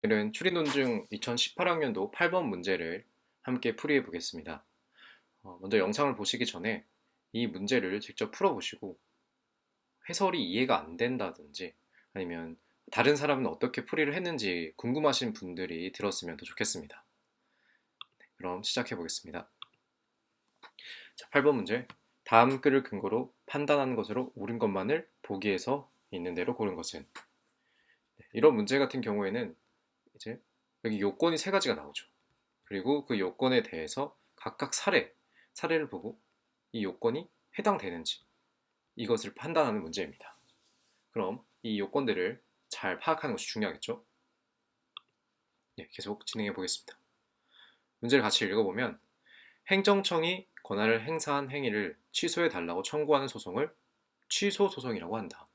오늘은 추리논증 2018학년도 8번 문제를 함께 풀이해 보겠습니다. 먼저 영상을 보시기 전에 이 문제를 직접 풀어보시고 해설이 이해가 안 된다든지 아니면 다른 사람은 어떻게 풀이를 했는지 궁금하신 분들이 들었으면 더 좋겠습니다. 그럼 시작해 보겠습니다. 자, 8번 문제. 다음 글을 근거로 판단하는 것으로 옳은 것만을 보기에서 있는 대로 고른 것은? 이런 문제 같은 경우에는 이제 여기 요건이 세 가지가 나오죠. 그리고 그 요건에 대해서 각각 사례를 보고 이 요건이 해당되는지 이것을 판단하는 문제입니다. 그럼 이 요건들을 잘 파악하는 것이 중요하겠죠? 네, 계속 진행해 보겠습니다. 문제를 같이 읽어보면 행정청이 권한을 행사한 행위를 취소해 달라고 청구하는 소송을 취소 소송이라고 한다.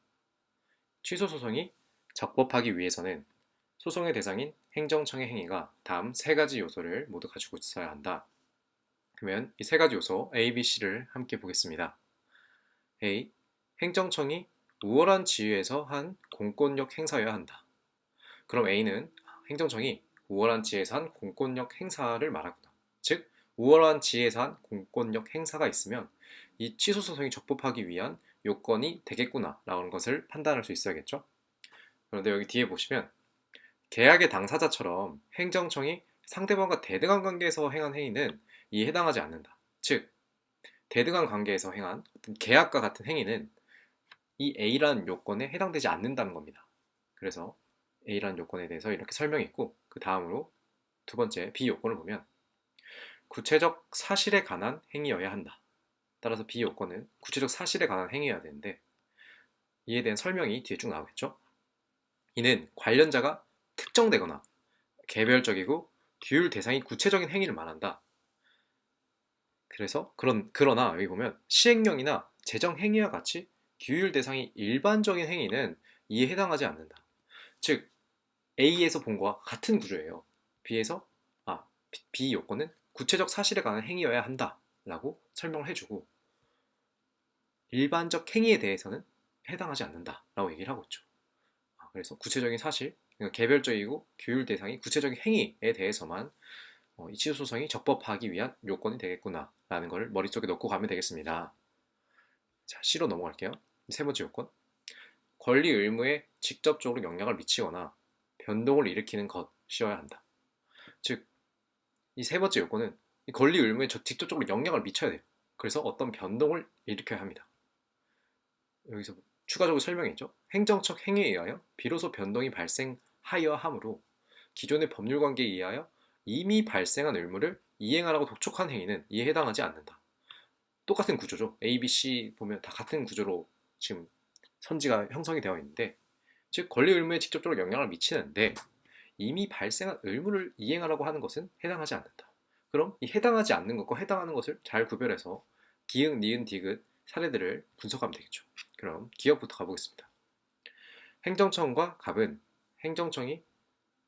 취소 소송이 적법하기 위해서는 소송의 대상인 행정청의 행위가 다음 세 가지 요소를 모두 가지고 있어야 한다. 그러면 이 세 가지 요소 A, B, C를 함께 보겠습니다. A. 행정청이 우월한 지위에서 한 공권력 행사여야 한다. 그럼 A는 행정청이 우월한 지위에서 한 공권력 행사를 말하구나. 즉, 우월한 지위에서 한 공권력 행사가 있으면 이 취소 소송이 적법하기 위한 요건이 되겠구나 라는 것을 판단할 수 있어야겠죠. 그런데 여기 뒤에 보시면 계약의 당사자처럼 행정청이 상대방과 대등한 관계에서 행한 행위는 이에 해당하지 않는다. 즉, 대등한 관계에서 행한 어떤 계약과 같은 행위는 이 A라는 요건에 해당되지 않는다는 겁니다. 그래서 A라는 요건에 대해서 이렇게 설명했고, 그 다음으로 두 번째 B 요건을 보면 구체적 사실에 관한 행위여야 한다. 따라서 B 요건은 구체적 사실에 관한 행위여야 되는데 이에 대한 설명이 뒤에 쭉 나오겠죠. 이는 관련자가 특정되거나 개별적이고 규율 대상이 구체적인 행위를 말한다. 그래서 그러나 여기 보면 시행령이나 재정 행위와 같이 규율 대상이 일반적인 행위는 이에 해당하지 않는다. 즉 A에서 본 거와 같은 구조예요. B에서 B 요건은 구체적 사실에 관한 행위여야 한다라고 설명을 해주고 일반적 행위에 대해서는 해당하지 않는다라고 얘기를 하고 있죠. 그래서 구체적인 사실, 그러니까 개별적이고 규율 대상이 구체적인 행위에 대해서만 이 취소 소송이 적법하기 위한 요건이 되겠구나라는 걸 머릿속에 넣고 가면 되겠습니다. 자, C로 넘어갈게요. 세 번째 요건. 권리 의무에 직접적으로 영향을 미치거나 변동을 일으키는 것이어야 한다. 즉, 이 세 번째 요건은 이 권리 의무에 직접적으로 영향을 미쳐야 돼요. 그래서 어떤 변동을 일으켜야 합니다. 여기서 추가적으로 설명했죠. 행정적 행위에 의하여 비로소 변동이 발생하여야 하므로 기존의 법률 관계에 의하여 이미 발생한 의무를 이행하라고 독촉한 행위는 이에 해당하지 않는다. 똑같은 구조죠. A, B, C 보면 다 같은 구조로 지금 선지가 형성이 되어 있는데 즉 권리 의무에 직접적으로 영향을 미치는데 이미 발생한 의무를 이행하라고 하는 것은 해당하지 않는다. 그럼 이 해당하지 않는 것과 해당하는 것을 잘 구별해서 기역, 니은, 디귿 사례들을 분석하면 되겠죠. 그럼 기역부터 가보겠습니다. 행정청과 갑은 행정청이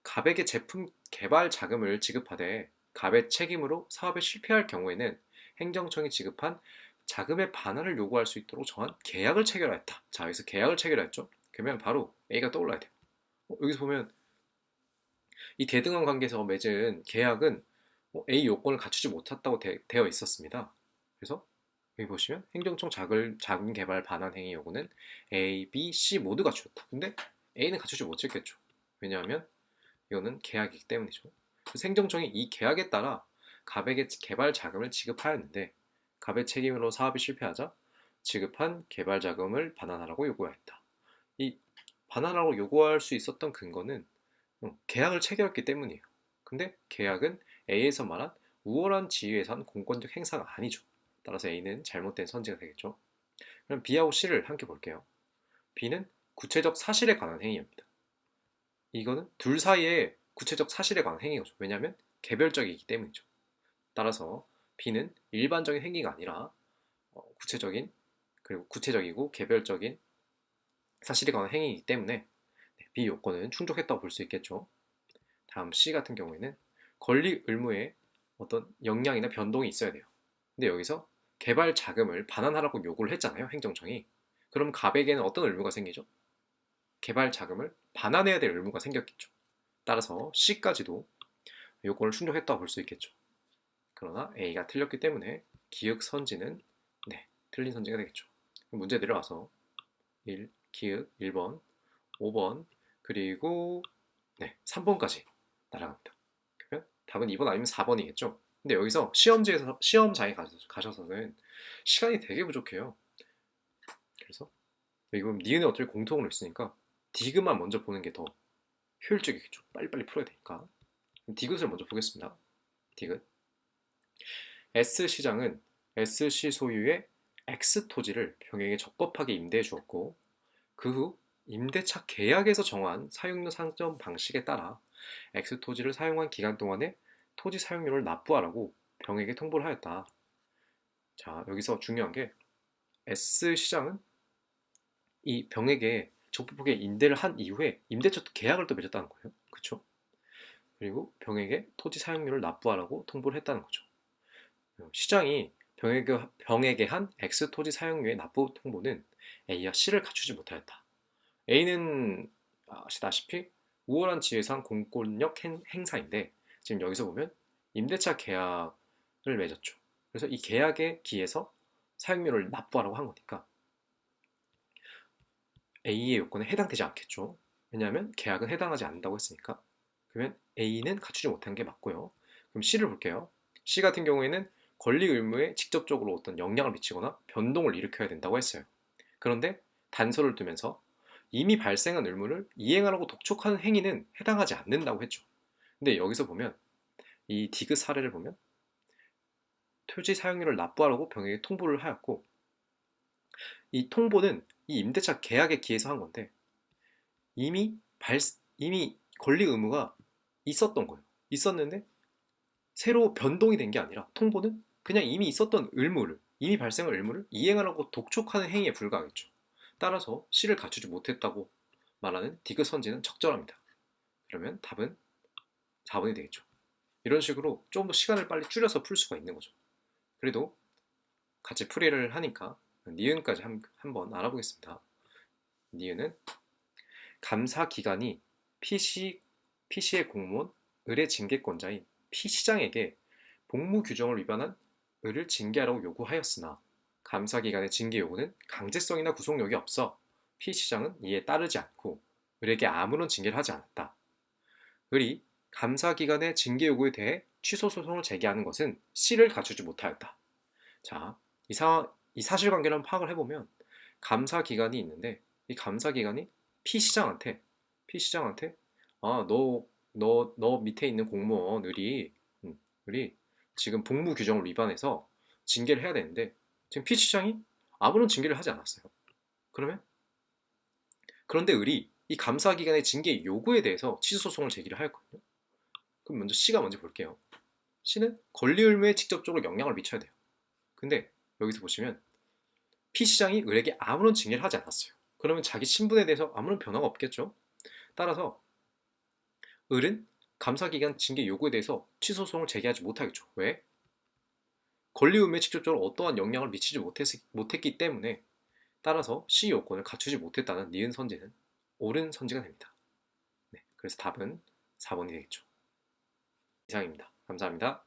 갑에게 제품 개발 자금을 지급하되 갑의 책임으로 사업에 실패할 경우에는 행정청이 지급한 자금의 반환을 요구할 수 있도록 정한 계약을 체결하였다. 자, 여기서 계약을 체결했죠. 그러면 바로 A가 떠올라야 돼요. 여기서 보면 이 대등한 관계에서 맺은 계약은 A 요건을 갖추지 못했다고 되어 있었습니다. 그래서 여기 보시면 행정청 자금 개발 반환 행위 요구는 A, B, C 모두 갖추었다. 근데 A는 갖추지 못했겠죠. 왜냐하면 이거는 계약이기 때문이죠. 그래서 행정청이 이 계약에 따라 갑에게 개발 자금을 지급하였는데 갑의 책임으로 사업이 실패하자 지급한 개발 자금을 반환하라고 요구하였다. 이 반환하라고 요구할 수 있었던 근거는 계약을 체결했기 때문이에요. 근데 계약은 A에서 말한 우월한 지위에서 한 공권력 행사가 아니죠. 따라서 A는 잘못된 선지가 되겠죠. 그럼 B하고 C를 함께 볼게요. B는 구체적 사실에 관한 행위입니다. 이거는 둘 사이에 구체적 사실에 관한 행위죠. 왜냐하면 개별적이기 때문이죠. 따라서 B는 일반적인 행위가 아니라 구체적인 그리고 구체적이고 개별적인 사실에 관한 행위이기 때문에 B 요건은 충족했다고 볼 수 있겠죠. 다음 C 같은 경우에는 권리 의무에 어떤 영향이나 변동이 있어야 돼요. 근데 여기서 개발 자금을 반환하라고 요구를 했잖아요. 행정청이. 그럼 갑에게는 어떤 의무가 생기죠? 개발 자금을 반환해야 될 의무가 생겼겠죠. 따라서 C까지도 요건을 충족했다고 볼 수 있겠죠. 그러나 A가 틀렸기 때문에 기역 선지는 네, 틀린 선지가 되겠죠. 문제 내려와서 1, 기역 1번, 5번, 그리고 네, 3번까지 날아갑니다. 그러면 답은 2번 아니면 4번이겠죠. 근데 여기서 시험장에 가셔서는 시간이 되게 부족해요. 그래서 이건 니은은 어차피 공통으로 있으니까 디귿만 먼저 보는 게 더 효율적이겠죠. 빨리빨리 풀어야 되니까. 디귿을 먼저 보겠습니다. 디귿. S시장은 S시 소유의 X 토지를 병에게 적법하게 임대해 주었고 그 후 임대차 계약에서 정한 사용료 상점 방식에 따라 X 토지를 사용한 기간 동안에 토지 사용료를 납부하라고 병에게 통보를 하였다. 자, 여기서 중요한 게 S시장은 이 병에게 적법하게 임대를 한 이후에 임대차 계약을 또 맺었다는 거예요. 그렇죠? 그리고 병에게 토지 사용료를 납부하라고 통보를 했다는 거죠. 시장이 병에게 한 X 토지 사용료의 납부 통보는 A와 C를 갖추지 못하였다. A는 아시다시피 우월한 지위상 공권력 행사인데 지금 여기서 보면 임대차 계약을 맺었죠. 그래서 이 계약에 기해서 사용료를 납부하라고 한 거니까 A의 요건에 해당되지 않겠죠. 왜냐하면 계약은 해당하지 않는다고 했으니까. 그러면 A는 갖추지 못한 게 맞고요. 그럼 C를 볼게요. C 같은 경우에는 권리 의무에 직접적으로 어떤 영향을 미치거나 변동을 일으켜야 된다고 했어요. 그런데 단서를 두면서 이미 발생한 의무를 이행하라고 독촉하는 행위는 해당하지 않는다고 했죠. 근데 여기서 보면 이 디귿 사례를 보면 토지 사용료를 납부하라고 병에게 통보를 하였고 이 통보는 이 임대차 계약에 기해서 한 건데 이미 이미 권리 의무가 있었던 거예요. 있었는데 새로 변동이 된 게 아니라 통보는 그냥 이미 있었던 의무를 이미 발생한 의무를 이행하라고 독촉하는 행위에 불과하겠죠. 따라서 C를 갖추지 못했다고 말하는 디귿 선지는 적절합니다. 그러면 답은 4번이 되겠죠. 이런 식으로 좀 더 시간을 빨리 줄여서 풀 수가 있는 거죠. 그래도 같이 풀이를 하니까 니은까지 한번 알아보겠습니다. 니은은 감사 기관이 PC의 공무원, 의뢰 징계권자인 P시장에게 복무 규정을 위반한 의를 징계하라고 요구하였으나 감사기관의 징계 요구는 강제성이나 구속력이 없어 P시장은 이에 따르지 않고 을에게 아무런 징계를 하지 않았다. 을이 감사기관의 징계 요구에 대해 취소 소송을 제기하는 것은 C를 갖추지 못하였다. 자, 이 사실관계를 파악을 해보면 감사기관이 있는데 이 감사기관이 P시장한테 너 밑에 있는 공무원 을이 지금 복무 규정을 위반해서 징계를 해야 되는데 지금 P시장이 아무런 징계를 하지 않았어요. 그런데 을이 이 감사기관의 징계 요구에 대해서 취소소송을 제기를 하였거든요. 그럼 먼저 C가 먼저 볼게요. C는 권리 의무에 직접적으로 영향을 미쳐야 돼요. 근데 여기서 보시면 P시장이 을에게 아무런 징계를 하지 않았어요. 그러면 자기 신분에 대해서 아무런 변화가 없겠죠. 따라서 을은 감사기관 징계 요구에 대해서 취소소송을 제기하지 못하겠죠. 왜? 권리 의무에 직접적으로 어떠한 영향을 미치지 못했기 때문에 따라서 C 요건을 갖추지 못했다는 니은 선지는 옳은 선지가 됩니다. 네, 그래서 답은 4번이 되겠죠. 이상입니다. 감사합니다.